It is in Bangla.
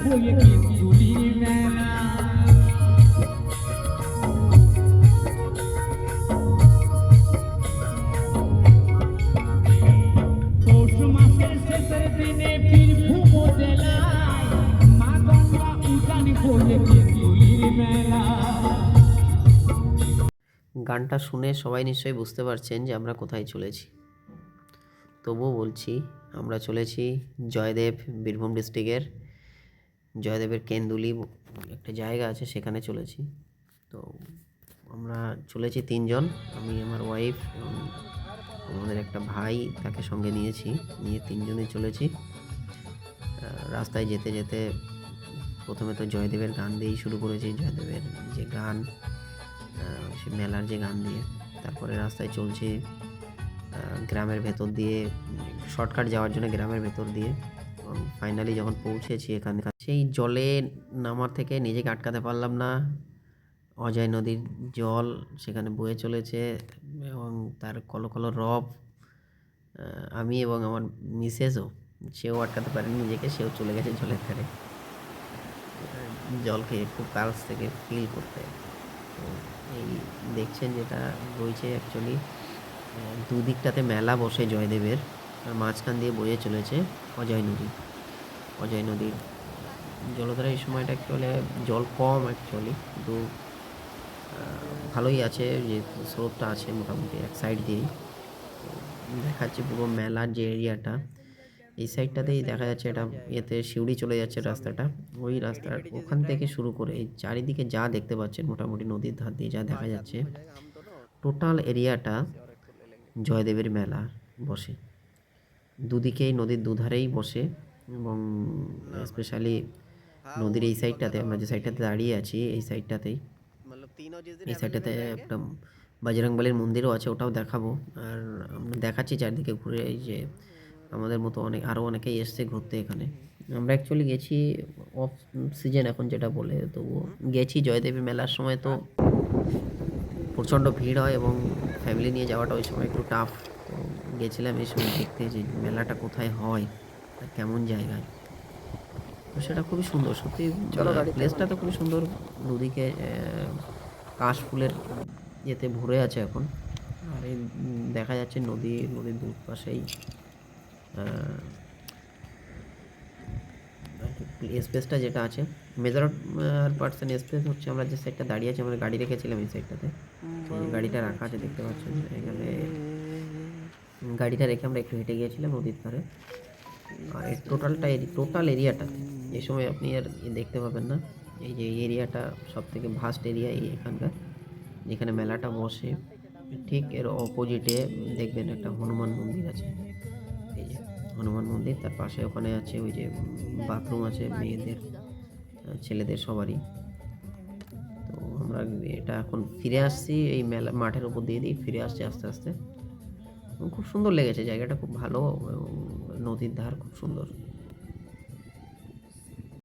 গানটা শুনে সবাই নিশ্চয়ই বুঝতে পারছেন যে আমরা কোথায় চলেছি। তবুও বলছি, আমরা চলেছি জয়দেব, বীরভূম ডিস্ট্রিক্টের জয়দেবের কেন্দুলি একটা জায়গা আছে, সেখানে চলেছি। তো আমরা চলেছি 3 জন, আমি, আমার ওয়াইফ এবং আমাদের একটা ভাই, তাকে সঙ্গে নিয়েছি। নিয়ে 3 জনে চলেছি। রাস্তায় যেতে যেতে প্রথমে তো জয়দেবের গান দিয়েই শুরু করেছি, জয়দেবের যে গান, সে মেলার যে গান দিয়ে। তারপরে রাস্তায় চলছি গ্রামের ভেতর দিয়ে, শর্টকাট যাওয়ার জন্য গ্রামের ভেতর দিয়ে। এবং ফাইনালি যখন পৌঁছেছি এখানে, সেই জলে নামার থেকে নিজেকে আটকাতে পারলাম না। অজয় নদীর জল সেখানে বয়ে চলেছে এবং তার কলকল রব। আমি এবং আমার মিসেসও, সেও আটকাতে পারেনি নিজেকে, সেও চলে গেছে জলের ধারে জলকে খুব কাছ থেকে ফিল করতে। তো এই দেখছেন যেটা বইছে, অ্যাকচুয়ালি দুদিকটাতে মেলা বসে জয়দেবের, আর মাঝখান দিয়ে বয়ে চলেছে অজয় নদী। অজয় নদীর জলধারা এই সময়টা অ্যাকচুয়ালি জল কম অ্যাকচুয়ালি, কিন্তু ভালোই আছে, যে স্রোতটা আছে মোটামুটি এক সাইড দিয়েই। দেখা যাচ্ছে পুরো মেলার যে এরিয়াটা, এই সাইডটাতেই দেখা যাচ্ছে, এটা এতে সিউড়ি চলে যাচ্ছে রাস্তাটা। ওই রাস্তার ওখান থেকে শুরু করে এই চারিদিকে যা দেখতে পাচ্ছেন, মোটামুটি নদীর ধার দিয়ে যা দেখা যাচ্ছে, টোটাল এরিয়াটা জয়দেবের মেলা বসে। দুদিকেই নদীর দুধারেই বসে, এবং স্পেশালি নদীর এই সাইডটাতে, আমরা যে সাইডটাতে দাঁড়িয়ে আছি, এই সাইডটাতে একটা বজরংবলীর মন্দিরও আছে, ওটাও দেখাবো। আর আমরা দেখাচ্ছি চারদিকে ঘুরে, এই যে আমাদের মতো আরও অনেকেই এসছে ঘুরতে এখানে। আমরা অ্যাকচুয়ালি গেছি অফ সিজন এখন যেটা বলে, তবুও গেছি জয়দেবী মেলার সময়, তো প্রচণ্ড ভিড় হয় এবং ফ্যামিলি নিয়ে যাওয়াটা ওই সময় একটু টাফ। তো গেছিলাম এই সময় দেখতে যে মেলাটা কোথায় হয় আর কেমন জায়গায়। তো সেটা খুবই সুন্দর সত্যি, প্লেসটা তো খুবই সুন্দর। দুদিকে কাশ ফুলের ইয়েতে ভরে আছে এখন। আর এই দেখা যাচ্ছে নদীর দু পাশেই স্পেসটা যেটা আছে, মেজর পার্সেন্ট স্পেস হচ্ছে আমরা যে সাইডটা দাঁড়িয়ে আছি, আমরা গাড়ি রেখেছিলাম এই সাইডটাতে, গাড়িটা রাখা আছে দেখতে পাচ্ছেন এখানে। গাড়িটা রেখে আমরা একটু হেঁটে গিয়েছিলাম নদীর ধারে। আর এই টোটাল এরিয়াটা এই সময় আপনি আর দেখতে পাবেন না। এই যে এরিয়াটা সব থেকে ভাস্ট এরিয়া এই এখানকার, যেখানে মেলাটা বসে। ঠিক এর অপোজিটে দেখবেন একটা হনুমান মন্দির আছে, এই যে হনুমান মন্দির, তার পাশে ওখানে আছে ওই যে বাথরুম আছে মেয়েদের, ছেলেদের সবারই। তো আমরা এটা এখন ফিরে আসছি, এই মেলা মাঠের উপর দিয়ে ফিরে আসছি আস্তে আস্তে। খুব সুন্দর লেগেছে জায়গাটা, খুব ভালো, নদীর ধার খুব সুন্দর।